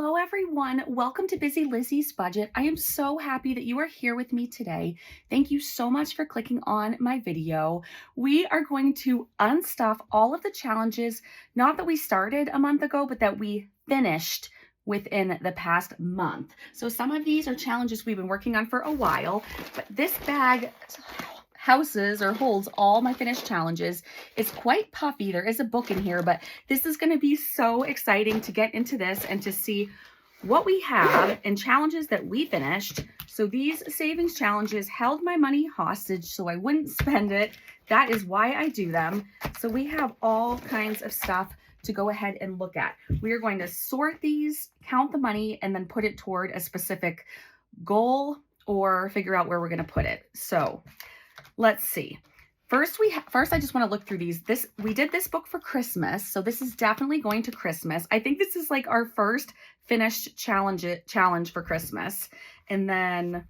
Hello, everyone. Welcome to Busy Lizzie's Budget. I am so happy that you are here with me today. Thank you so much for clicking on my video. We are going to unstuff all of the challenges, not that we started a month ago, but that we finished within the past month. So some of these are challenges we've been working on for a while, but this bag houses or holds all my finished challenges. It's quite puffy. There is a book in here, but this is going to be so exciting to get into this and to see what we have and challenges that we finished. So these savings challenges held my money hostage so I wouldn't spend it. That is why I do them. So we have all kinds of stuff to go ahead and look at. We are going to sort these, count the money, and then put it toward a specific goal or figure out where we're going to put it. So let's see. First, I just want to look through these. We did this book for Christmas, so this is definitely going to Christmas. I think this is like our first finished challenge for Christmas. And then,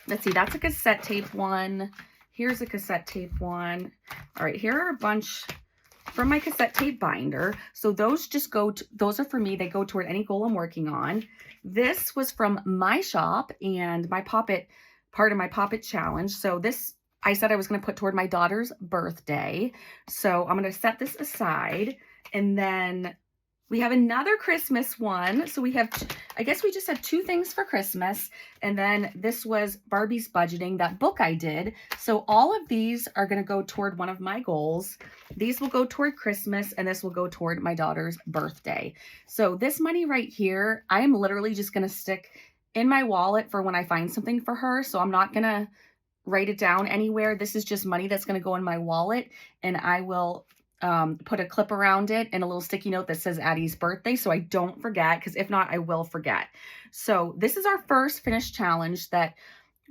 let's see, that's a cassette tape one. Here's a cassette tape one. All right, here are a bunch from my cassette tape binder. So those just those are for me. They go toward any goal I'm working on. This was from my shop and my part of my Poppet challenge. So this, I said I was going to put toward my daughter's birthday. So I'm going to set this aside. And then we have another Christmas one. So we have, I guess we just had two things for Christmas. And then this was Barbie's Budgeting, that book I did. So all of these are going to go toward one of my goals. These will go toward Christmas, and this will go toward my daughter's birthday. So this money right here, I am literally just going to stick in my wallet for when I find something for her. So I'm not going to write it down anywhere. This is just money that's going to go in my wallet, and I will put a clip around it and a little sticky note that says Addie's birthday so I don't forget, because if not, I will forget. So this is our first finished challenge that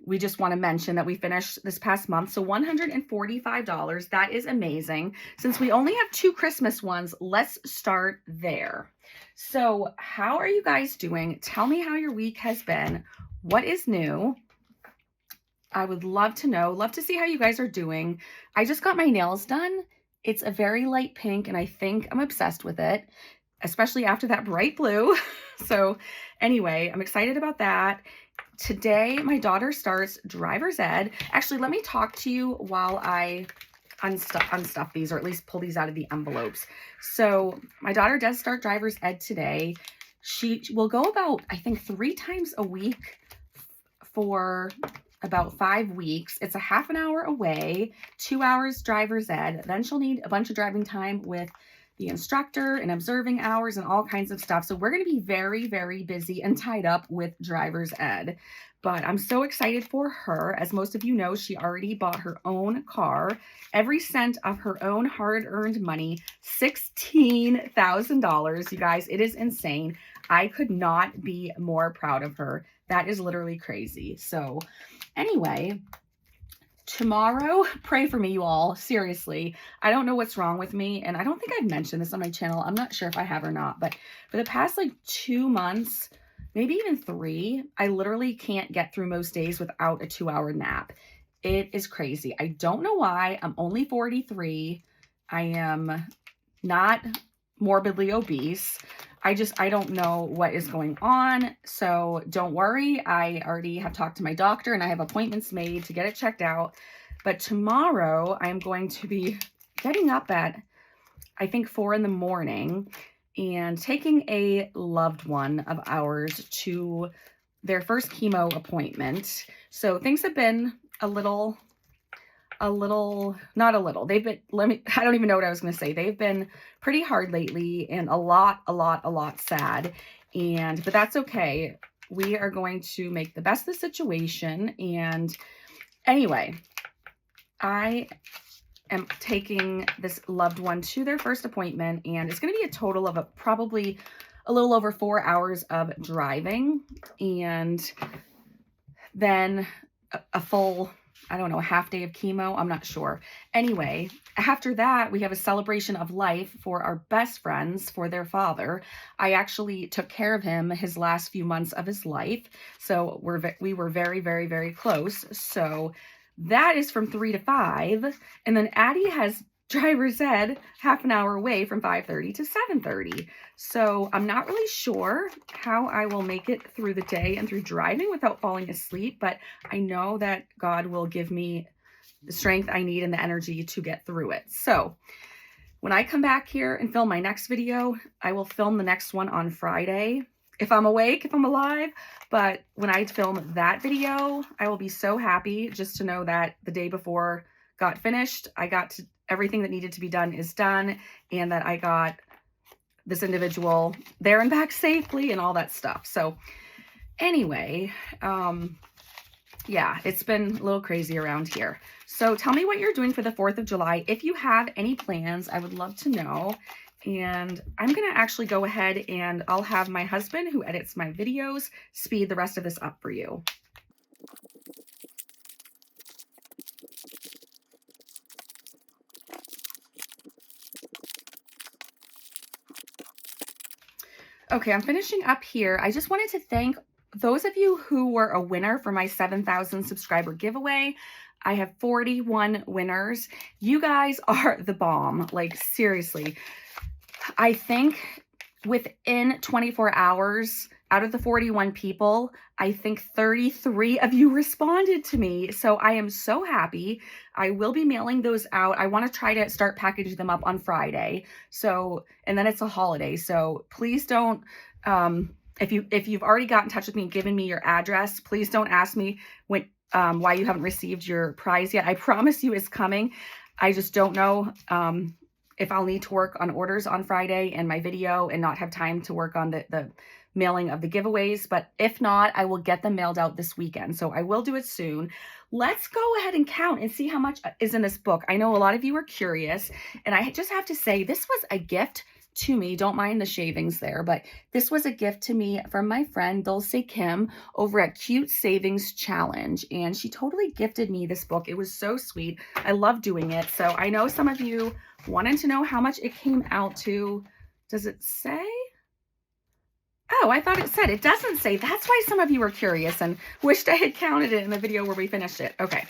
we just want to mention that we finished this past month. So $145. That is amazing. Since we only have two Christmas ones, let's start there. So how are you guys doing? Tell me how your week has been. What is new? I would love to know, love to see how you guys are doing. I just got my nails done. It's a very light pink, and I think I'm obsessed with it, especially after that bright blue. So anyway, I'm excited about that. Today, my daughter starts driver's ed. Actually, let me talk to you while I unstuff these, or at least pull these out of the envelopes. So my daughter does start driver's ed today. She will go about, I think, 3 times a week for about 5 weeks. It's a half an hour away, 2 hours driver's ed. Then she'll need a bunch of driving time with the instructor and observing hours and all kinds of stuff. So we're going to be very, very busy and tied up with driver's ed. But I'm so excited for her. As most of you know, she already bought her own car. Every cent of her own hard-earned money, $16,000. You guys, it is insane. I could not be more proud of her. That is literally crazy. So anyway, tomorrow, pray for me, you all. Seriously, I don't know what's wrong with me, and I don't think I've mentioned this on my channel. I'm not sure if I have or not, but for the past like 2 months, maybe even 3, I literally can't get through most days without a 2-hour nap. It is crazy. I don't know why. I'm only 43. I am not morbidly obese. I don't know what is going on. So don't worry. I already have talked to my doctor and I have appointments made to get it checked out. But tomorrow I'm going to be getting up at, I think, 4 in the morning and taking a loved one of ours to their first chemo appointment. So things have been not a little. They've been, I don't even know what I was going to say. They've been pretty hard lately and a lot sad. But that's okay. We are going to make the best of the situation. And anyway, I am taking this loved one to their first appointment, and it's going to be a total of probably a little over 4 hours of driving, and then a full, I don't know, a half day of chemo. I'm not sure. Anyway, after that, we have a celebration of life for our best friends, for their father. I actually took care of him his last few months of his life. So we were very, very, very close. So that is from 3 to 5. And then Addie has driver's ed half an hour away from 5:30 to 7:30. So I'm not really sure how I will make it through the day and through driving without falling asleep, but I know that God will give me the strength I need and the energy to get through it. So when I come back here and film my next video, I will film the next one on Friday. If I'm awake, if I'm alive, but when I film that video, I will be so happy just to know that the day before got finished, everything that needed to be done is done, and that I got this individual there and back safely and all that stuff. So anyway, yeah, it's been a little crazy around here. So tell me what you're doing for the 4th of July. If you have any plans, I would love to know. And I'm going to actually go ahead and I'll have my husband who edits my videos speed the rest of this up for you. Okay, I'm finishing up here. I just wanted to thank those of you who were a winner for my 7,000 subscriber giveaway. I have 41 winners. You guys are the bomb. Like, seriously. I think within 24 hours, out of the 41 people, I think 33 of you responded to me. So I am so happy. I will be mailing those out. I want to try to start packaging them up on Friday. So, and then it's a holiday. So please don't, if you've already got in touch with me and given me your address, please don't ask me why you haven't received your prize yet. I promise you it's coming. I just don't know if I'll need to work on orders on Friday and my video and not have time to work on the mailing of the giveaways. But if not, I will get them mailed out this weekend. So I will do it soon. Let's go ahead and count and see how much is in this book. I know a lot of you are curious, and I just have to say this was a gift to me. Don't mind the shavings there, but this was a gift to me from my friend Dulce Kim over at Cute Savings Challenge, and she totally gifted me this book. It was so sweet. I love doing it. So I know some of you wanted to know how much it came out to. Does it say? Oh, I thought it said. It doesn't say. That's why some of you were curious and wished I had counted it in the video where we finished it. Okay.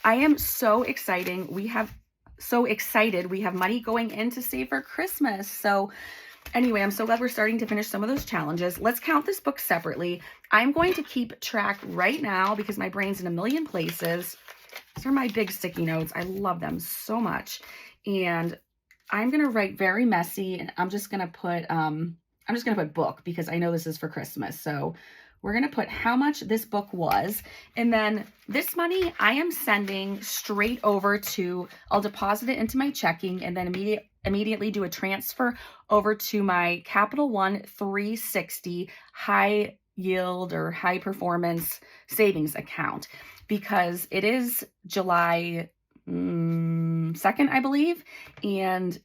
I am so excited. We have money going in to save for Christmas. So anyway, I'm so glad we're starting to finish some of those challenges. Let's count this book separately. I'm going to keep track right now because my brain's in a million places. These are my big sticky notes. I love them so much. And I'm going to write very messy, and I'm just going to put book because I know this is for Christmas. So we're going to put how much this book was. And then this money I am sending straight over I'll deposit it into my checking and then immediately do a transfer over to my Capital One 360 high yield or high performance savings account, because it is July 2nd, I believe,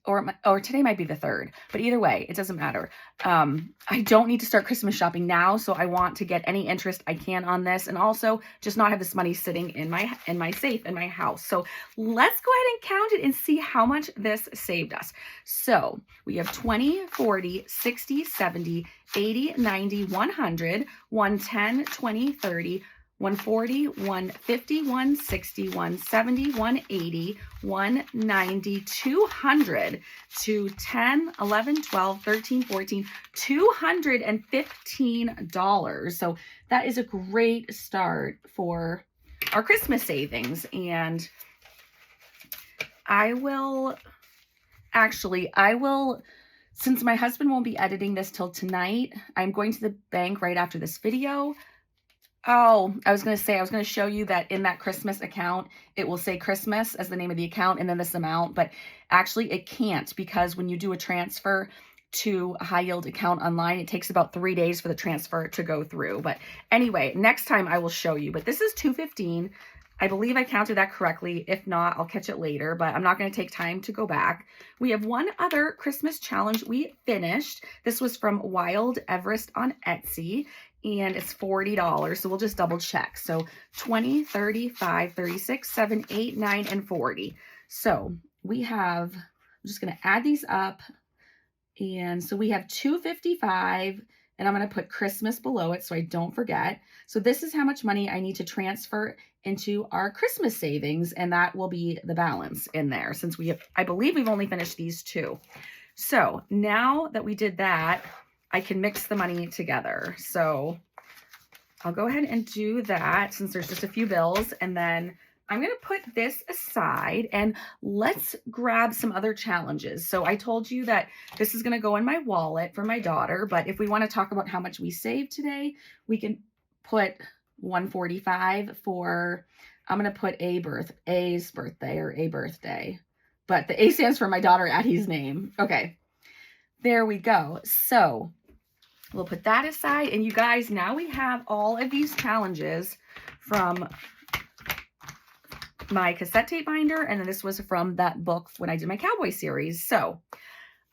or today might be the 3rd, but either way, it doesn't matter. I don't need to start Christmas shopping now, so I want to get any interest I can on this, and also just not have this money sitting in my safe in my house. So let's go ahead and count it and see how much this saved us. So we have 20, 40, 60, 70, 80, 90, 100, 110, 20, 30, 140, 150, 160, 170, 180, 190, 200, to 10, 11, 12, 13, 14, $215. So that is a great start for our Christmas savings. And I will, since my husband won't be editing this till tonight, I'm going to the bank right after this video. Oh, I was going to show you that in that Christmas account, it will say Christmas as the name of the account and then this amount, but actually it can't, because when you do a transfer to a high yield account online, it takes about 3 days for the transfer to go through. But anyway, next time I will show you, but this is $215. I believe I counted that correctly. If not, I'll catch it later, but I'm not going to take time to go back. We have one other Christmas challenge we finished. This was from Wild Everest on Etsy, and it's $40. So we'll just double check. So 20, 35, 36, 7, 8, 9, and 40. So we have, I'm just going to add these up. And so we have $255, and I'm going to put Christmas below it so I don't forget. So this is how much money I need to transfer into our Christmas savings, and that will be the balance in there since I believe we've only finished these two. So now that we did that, I can mix the money together. So I'll go ahead and do that since there's just a few bills, and then I'm going to put this aside and let's grab some other challenges. So I told you that this is going to go in my wallet for my daughter, but if we want to talk about how much we saved today, we can put $145 for, I'm going to put A's birthday or a birthday, but the A stands for my daughter Addie's name. Okay, there we go. So we'll put that aside, and you guys, now we have all of these challenges from my cassette tape binder, and then this was from that book when I did my cowboy series. So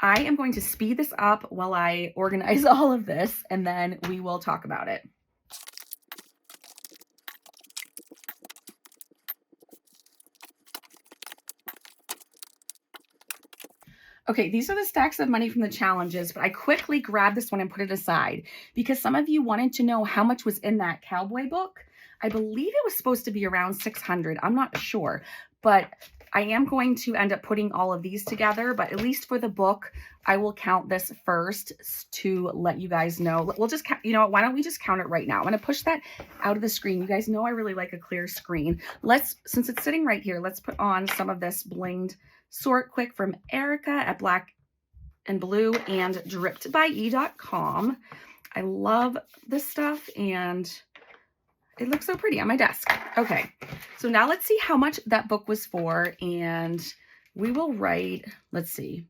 I am going to speed this up while I organize all of this, and then we will talk about it. Okay, these are the stacks of money from the challenges, but I quickly grabbed this one and put it aside because some of you wanted to know how much was in that cowboy book. I believe it was supposed to be around 600. I'm not sure, but I am going to end up putting all of these together, but at least for the book, I will count this first to let you guys know. We'll just count, you know what, why don't we just count it right now? I'm going to push that out of the screen. You guys know I really like a clear screen. Since it's sitting right here, let's put on some of this Bling Sortkwik from Erica at Black and Blue and drippedbye.com. I love this stuff and it looks so pretty on my desk. Okay, so now let's see how much that book was for, and we will write, let's see.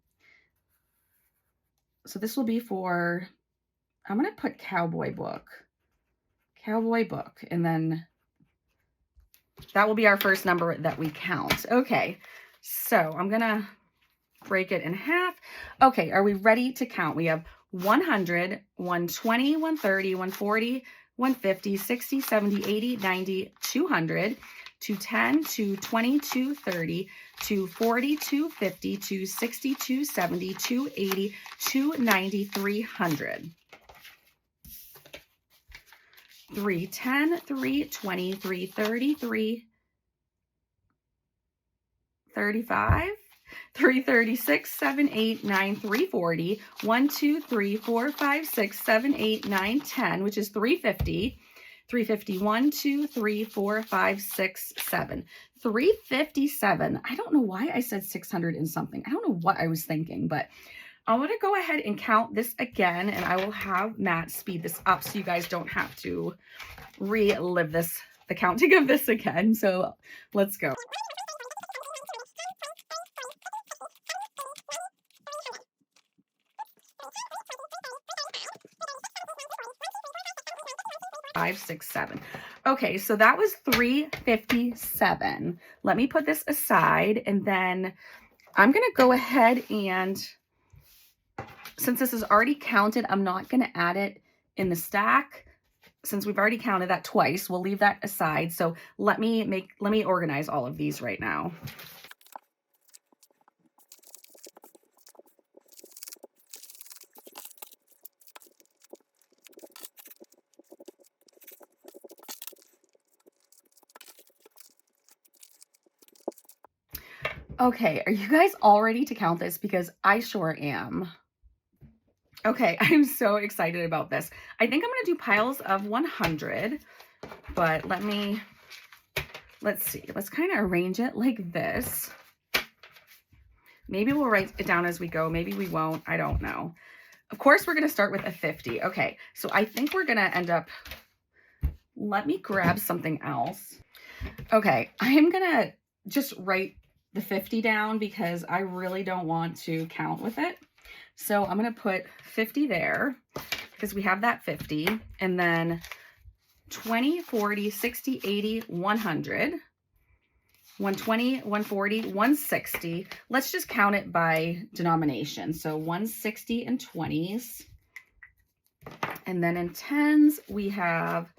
So this will be for, I'm going to put cowboy book, and then that will be our first number that we count. Okay, so I'm going to break it in half. Okay, are we ready to count? We have 100, 120, 130, 140, 150, 60, 70, 80, 90, 200, 210, 220, 230, 240, 250, 260, 270, 280, 290, 300. 310, 320, 330, 335, 336, 7, 8, 9, 340, 1, 2, 3, 4, 5, 6, 7, 8, 9, 10, which is 350, 351, 2, 3, 4, 5, 6, 7, 357. I don't know why I said 600 and something. I don't know what I was thinking, but I want to go ahead and count this again, and I will have Matt speed this up so you guys don't have to relive the counting of this again. So let's go. Five, 6, 7. Okay, so that was 357. Let me put this aside, and then I'm going to go ahead and, since this is already counted, I'm not going to add it in the stack. Since we've already counted that twice, we'll leave that aside. So let me organize all of these right now. Okay, are you guys all ready to count this? Because I sure am. Okay, I'm so excited about this. I think I'm going to do piles of 100, but let's see. Let's kind of arrange it like this. Maybe we'll write it down as we go. Maybe we won't. I don't know. Of course, we're going to start with a 50. Okay, so I think we're going to end up, let me grab something else. Okay, I'm going to just write the 50 down because I really don't want to count with it. So I'm going to put 50 there because we have that 50, and then 20, 40, 60, 80, 100, 120, 140, 160. Let's just count it by denomination. So 160 in 20s. And then in 10s, we have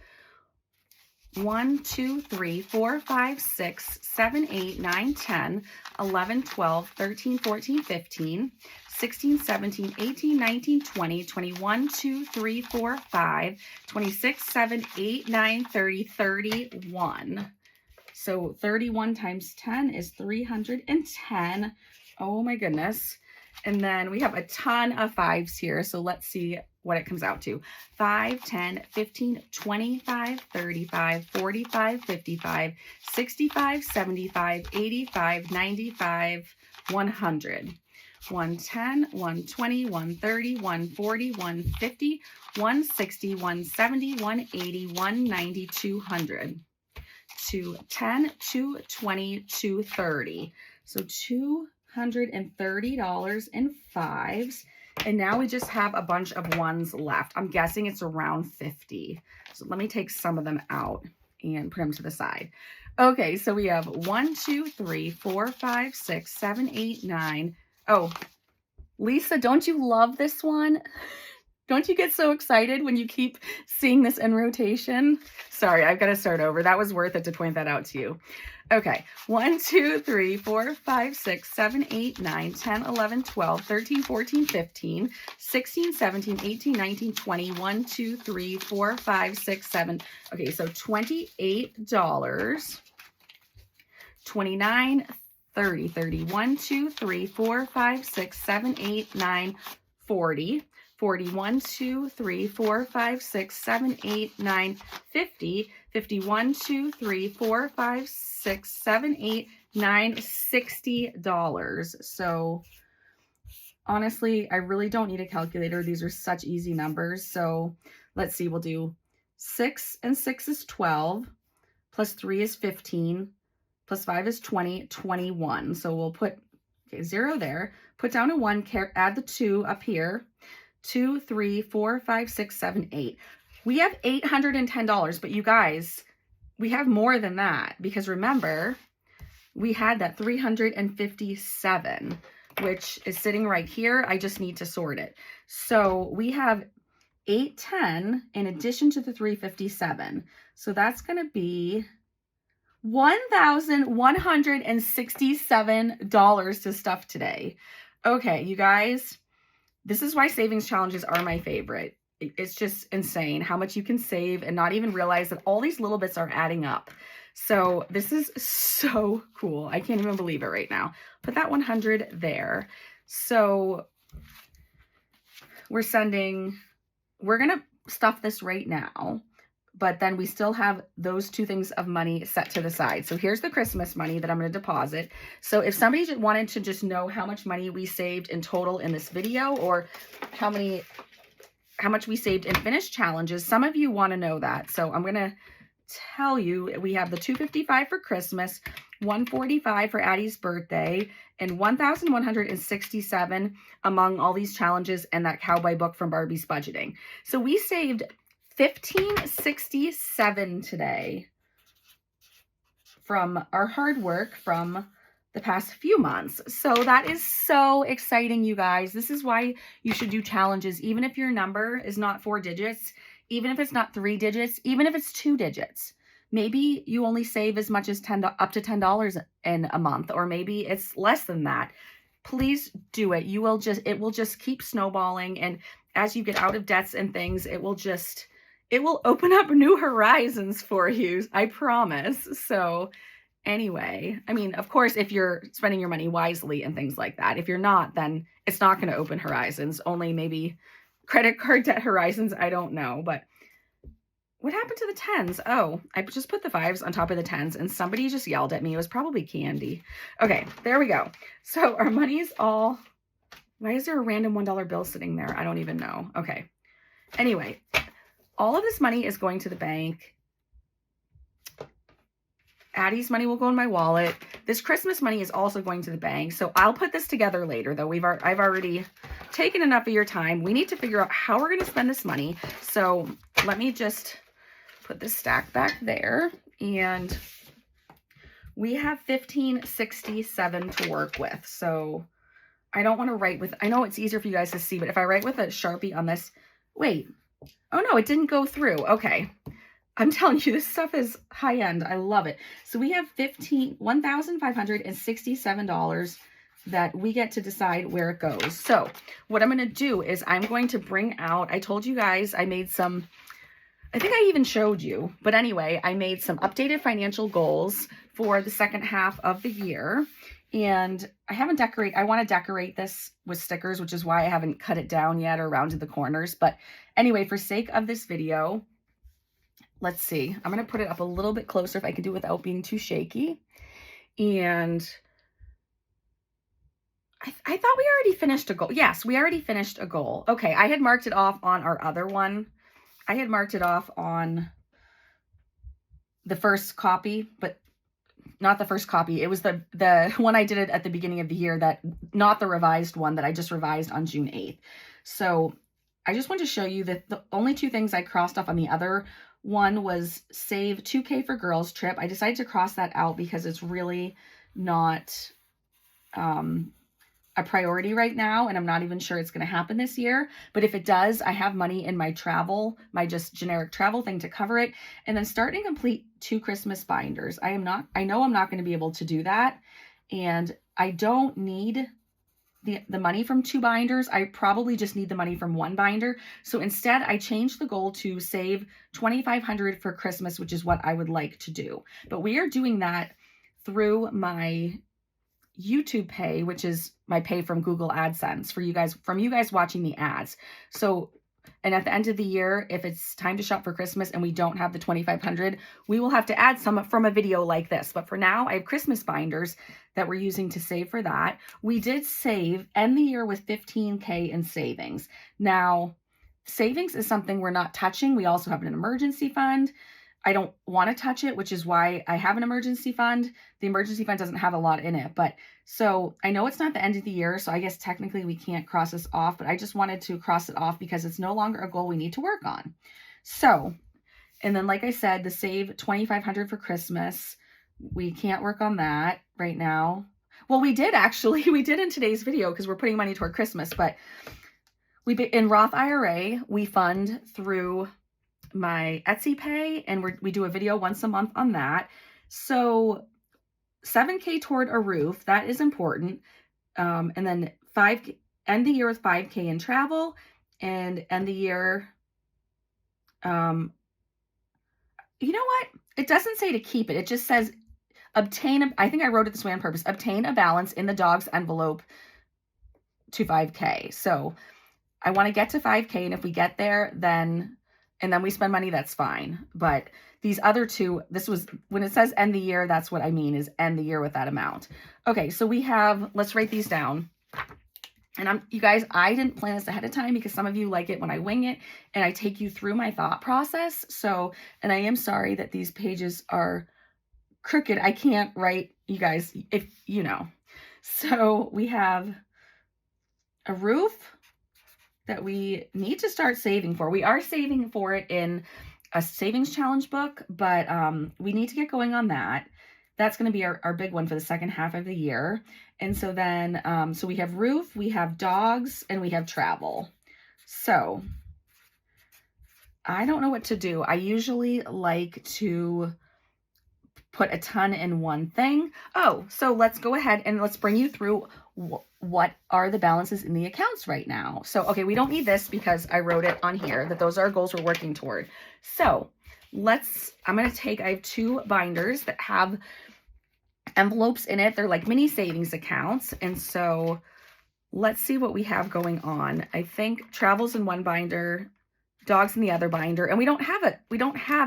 1, 2, 3, 4, 5, 6, 7, 8, 9, 10, 11, 12, 13, 14, 15, 16, 17, 18, 19, 20, 21, 2, 3, 4, 5, 26, 7, 8, 9, 30, 31. So 31 times 10 is 310. Oh my goodness. And then we have a ton of fives here. So let's see what it comes out to. 5, 10, 15, 25, 35, 45, 55, 65, 75, 85, 95, 100. 110, 120, 130, 140, 150, 160, 170, 180, 190, 200. 210, 220, 230. So $230 in fives. And now we just have a bunch of ones left. I'm guessing it's around 50. So let me take some of them out and put them to the side. Okay, so we have 1, 2, 3, 4, 5, 6, 7, 8, 9. Oh, Lisa, don't you love this one? Don't you get so excited when you keep seeing this in rotation? Sorry, I've got to start over. That was worth it to point that out to you. Okay, 1, 2, 3, 4, 5, 6, 7, 8, 9, 10, 11, 12, 13, 14, 15, 16, 17, 18, 19, 20, 1, 2, 3, 4, 5, 6, 7. Okay, so $28, 29, 30, 31, 2, 3, 4, 5, 6, 7, 8, 9, 40. 41, 2, 3, 4, 5, 6, 7, 8, 9, 50, 51, 2, 3, 4, 5, 6, 7, 8, 9, $60. So honestly, I really don't need a calculator. These are such easy numbers. So let's see, we'll do 6 and 6 is 12, plus 3 is 15, plus 5 is 20, 21. So we'll put 0 there, put down a 1, add the 2 up here. 2, 3, 4, 5, 6, 7, 8. We have $810, but you guys, we have more than that because remember, we had that 357, which is sitting right here. I just need to sort it. So we have 810 in addition to the 357. So that's going to be $1,167 to stuff today. Okay, you guys. This is why savings challenges are my favorite. It's just insane how much you can save and not even realize that all these little bits are adding up. So this is so cool. I can't even believe it right now. Put that 100 there. So we're going to stuff this right now, but then we still have those two things of money set to the side. So here's the Christmas money that I'm going to deposit. So if somebody just wanted to just know how much money we saved in total in this video, or how much we saved in finished challenges, some of you want to know that. So I'm going to tell you, we have the $255 for Christmas, $145 for Addie's birthday, and $1,167 among all these challenges and that cowboy book from Barbie's Budgeting. So we saved $1,567 today from our hard work from the past few months. So that is so exciting, you guys. This is why you should do challenges, even if your number is not 4 digits, even if it's not 3 digits, even if it's 2 digits. Maybe you only save as much as up to $10 in a month, or maybe it's less than that. Please do it. It will just keep snowballing. And as you get out of debts and things, it will open up new horizons for you. I promise. So anyway, I mean, of course, if you're spending your money wisely and things like that, if you're not, then it's not going to open horizons, only maybe credit card debt horizons. I don't know, but what happened to the 10s? Oh, I just put the 5s on top of the 10s and somebody just yelled at me. It was probably Candy. Okay, there we go. So our money's all, why is there a random $1 bill sitting there? I don't even know. Okay. Anyway, all of this money is going to the bank. Addie's money will go in my wallet. This Christmas money is also going to the bank. So I'll put this together later, though. I've already taken enough of your time. We need to figure out how we're going to spend this money. So let me just put this stack back there. And we have $1,567 to work with. So I don't want to write with, I know it's easier for you guys to see, but if I write with a Sharpie on this, wait, oh no, it didn't go through. Okay. I'm telling you, this stuff is high end. I love it. So we have $1,567 that we get to decide where it goes. So what I'm going to do is I'm going to bring out, I told you guys I made some, I think I even showed you, but anyway, I made some updated financial goals for the second half of the year. And I want to decorate this with stickers, which is why I haven't cut it down yet or rounded the corners. But anyway, for sake of this video, let's see, I'm going to put it up a little bit closer if I can do it without being too shaky. And I thought we already finished a goal. Yes, we already finished a goal. Okay, I had marked it off on our other one. I had marked it off on the first copy, but not the first copy. It was the one I did it at the beginning of the year, that not the revised one that I just revised on June 8th. So I just wanted to show you that the only two things I crossed off on the other one was save $2K for girls trip. I decided to cross that out because it's really not a priority right now, and I'm not even sure it's going to happen this year. But if it does, I have money in my travel, my just generic travel thing to cover it. And then start and complete 2 Christmas binders. I know I'm not going to be able to do that, and I don't need the money from 2 binders. I probably just need the money from 1 binder. So instead, I changed the goal to save $2,500 for Christmas, which is what I would like to do. But we are doing that through my YouTube pay, which is my pay from Google AdSense for you guys, from you guys watching the ads. So, and at the end of the year, if it's time to shop for Christmas and we don't have the $2,500, we will have to add some from a video like this. But for now, I have Christmas binders that we're using to save for that. We did end the year with $15K in savings. Now, savings is something we're not touching. We also have an emergency fund. I don't want to touch it, which is why I have an emergency fund. The emergency fund doesn't have a lot in it, but so I know it's not the end of the year, so I guess technically we can't cross this off, but I just wanted to cross it off because it's no longer a goal we need to work on. So, and then like I said, the save $2,500 for Christmas, we can't work on that right now. Well, we did actually, we did in today's video because we're putting money toward Christmas, but in Roth IRA, we fund through my Etsy pay, and we do a video once a month on that. So $7K toward a roof, that is important. And then end the year with $5K in travel, and end the year, you know what? It doesn't say to keep it. It just says I think I wrote it this way on purpose, obtain a balance in the dog's envelope to $5K. So I want to get to $5K, and if we get there, and then we spend money, that's fine. But these other two, when it says end the year, that's what I mean, is end the year with that amount. Okay, so let's write these down. And you guys, I didn't plan this ahead of time because some of you like it when I wing it and I take you through my thought process. So, and I am sorry that these pages are crooked. I can't write, you guys, if you know. So we have a roof that we need to start saving for. We are saving for it in a savings challenge book, but we need to get going on that. That's going to be our big one for the second half of the year. And so then, so we have roof, we have dogs, and we have travel. So I don't know what to do. I usually like to put a ton in one thing. Oh, so let's go ahead and let's bring you through what are the balances in the accounts right now. So, okay, we don't need this because I wrote it on here that those are our goals we're working toward. So I have 2 binders that have envelopes in it. They're like mini savings accounts. And so let's see what we have going on. I think travel's in one binder, dogs in the other binder, and we don't have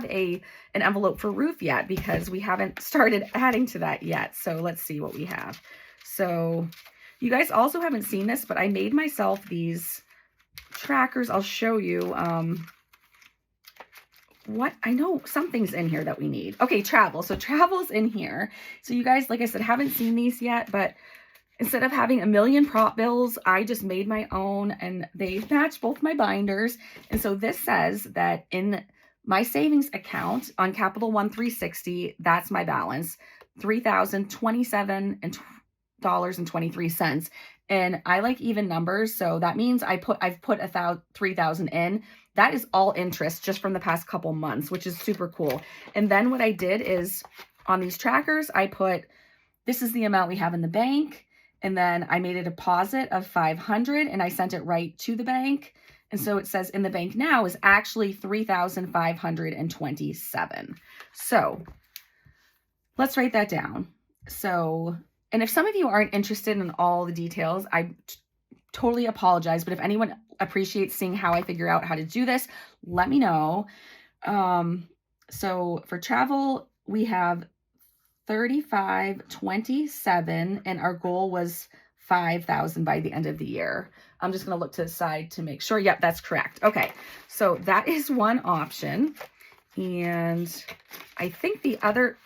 an envelope for roof yet because we haven't started adding to that yet. So let's see what we have. So you guys also haven't seen this, but I made myself these trackers. I'll show you what I know something's in here that we need. Okay, travel. So travel's in here. So you guys, like I said, haven't seen these yet, but instead of having a million prop bills, I just made my own, and they match both my binders. And so this says that in my savings account on Capital One 360, that's my balance, $3,027.23. And I like even numbers, so that means I've put $3,000 in. That is all interest just from the past couple months, which is super cool. And then what I did is on these trackers, I put, this is the amount we have in the bank. And then I made a deposit of $500 and I sent it right to the bank. And so it says in the bank now is actually $3,527. So let's write that down. So, and if some of you aren't interested in all the details, I totally apologize. But if anyone appreciates seeing how I figure out how to do this, let me know. So for travel, we have 3527, and our goal was 5,000 by the end of the year. I'm just going to look to the side to make sure. Yep, that's correct. Okay, so that is one option. And I think the other,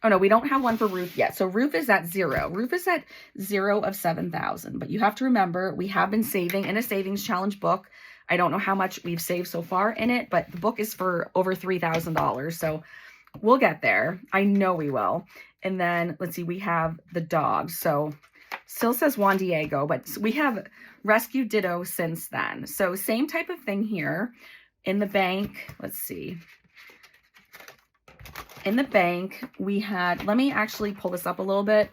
oh no, we don't have one for roof yet. So roof is at 0. Roof is at 0 of 7,000. But you have to remember, we have been saving in a savings challenge book. I don't know how much we've saved so far in it, but the book is for over $3,000. So we'll get there. I know we will. And then let's see, we have the dogs. So still says Juan Diego, but we have rescued Ditto since then. So same type of thing here. In the bank, let's see. In the bank, we had, let me actually pull this up a little bit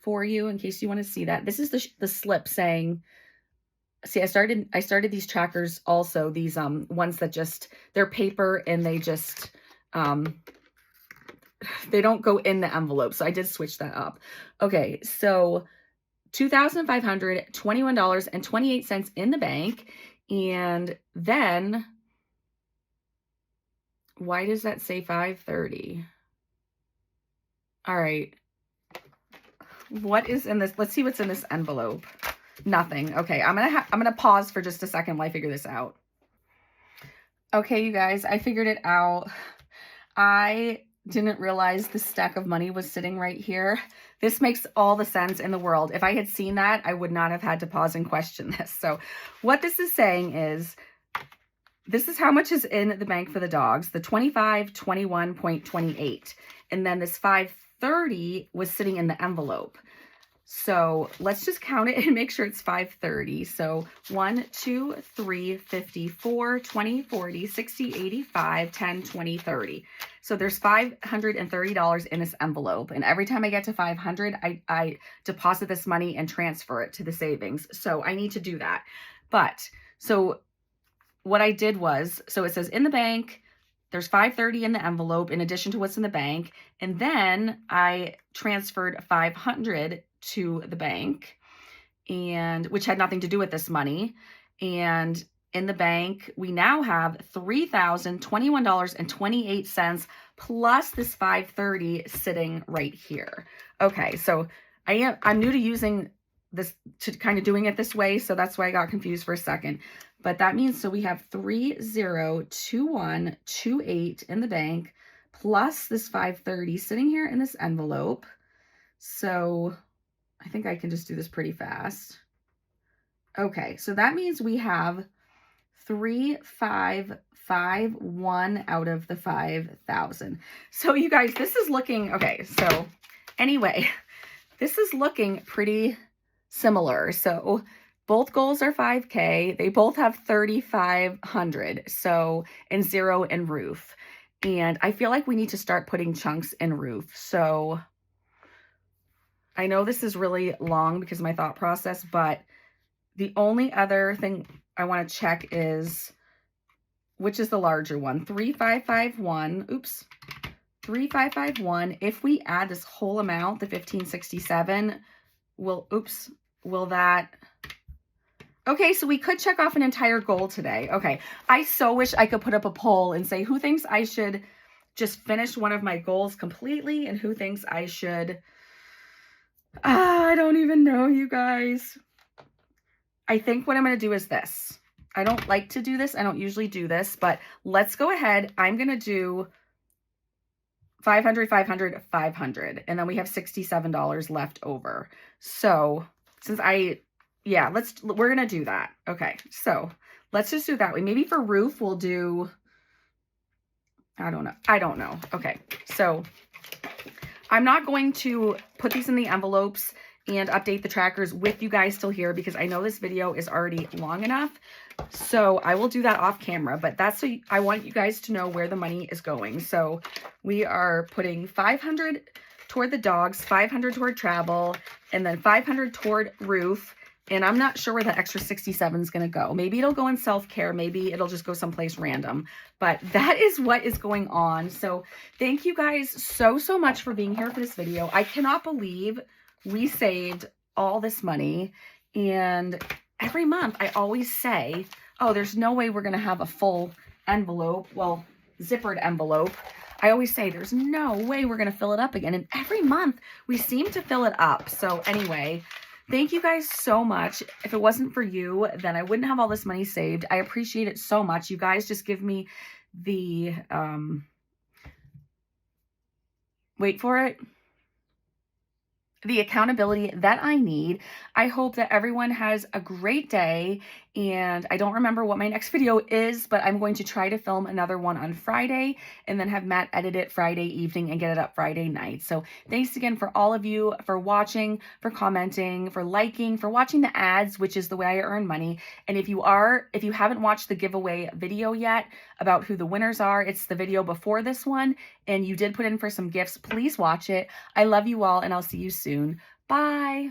for you in case you want to see that. This is the slip saying, see, I started these trackers also, these ones that just, they're paper and they just, they don't go in the envelope. So I did switch that up. Okay, so $2,521.28 in the bank. And then, why does that say 530? All right. What is in this? Let's see what's in this envelope. Nothing. Okay, I'm gonna pause for just a second while I figure this out. Okay, you guys, I figured it out. I didn't realize the stack of money was sitting right here. This makes all the sense in the world. If I had seen that, I would not have had to pause and question this. So what this is saying is, this is how much is in the bank for the dogs, the 2521.28. And then this 530 was sitting in the envelope. So let's just count it and make sure it's 530. So 1, 2, 3, 54, 20, 40, 60, 85, 10, 20, 30. So there's $530 in this envelope. And every time I get to 500, I deposit this money and transfer it to the savings. So I need to do that. But so what I did was, so it says in the bank, there's 530 in the envelope in addition to what's in the bank. And then I transferred 500 to the bank, and which had nothing to do with this money. And in the bank, we now have $3,021.28 plus this 530 sitting right here. Okay, so I'm new to using this, to kind of doing it this way, so that's why I got confused for a second. But that means, so we have 302128 in the bank plus this 530 sitting here in this envelope. So I think I can just do this pretty fast. Okay, so that means we have 3551 out of the 5,000. So you guys, this is looking, okay, so anyway, this is looking pretty similar. So both goals are 5K. They both have 3,500. So, and 0 in roof. And I feel like we need to start putting chunks in roof. So I know this is really long because of my thought process, but the only other thing I want to check is, which is the larger one? 3551. Oops. 3551. If we add this whole amount, the 1567, will that... Okay, so we could check off an entire goal today. Okay, I so wish I could put up a poll and say who thinks I should just finish one of my goals completely and who thinks I should... I don't even know, you guys. I think what I'm going to do is this. I don't like to do this. I don't usually do this, but let's go ahead. I'm going to do 500, 500, 500, and then we have $67 left over. So since we're going to do that. Okay. So let's just do it that way. Maybe for roof, we'll do, I don't know. Okay. So I'm not going to put these in the envelopes and update the trackers with you guys still here because I know this video is already long enough. So I will do that off camera, but that's so I want you guys to know where the money is going. So we are putting 500 toward the dogs, 500 toward travel, and then 500 toward roof. And I'm not sure where the extra 67 is going to go. Maybe it'll go in self-care. Maybe it'll just go someplace random. But that is what is going on. So thank you guys so much for being here for this video. I cannot believe we saved all this money. And every month I always say, oh, there's no way we're going to have a full envelope. Well, zippered envelope. I always say there's no way we're going to fill it up again. And every month we seem to fill it up. So anyway, thank you guys so much. If it wasn't for you, then I wouldn't have all this money saved. I appreciate it so much. You guys just give me the, wait for it, the accountability that I need. I hope that everyone has a great day, and I don't remember what my next video is, but I'm going to try to film another one on Friday and then have Matt edit it Friday evening and get it up Friday night. So thanks again for all of you for watching, for commenting, for liking, for watching the ads, which is the way I earn money. And if you haven't watched the giveaway video yet about who the winners are, it's the video before this one, and you did put in for some gifts, please watch it. I love you all, and I'll see you soon. Bye.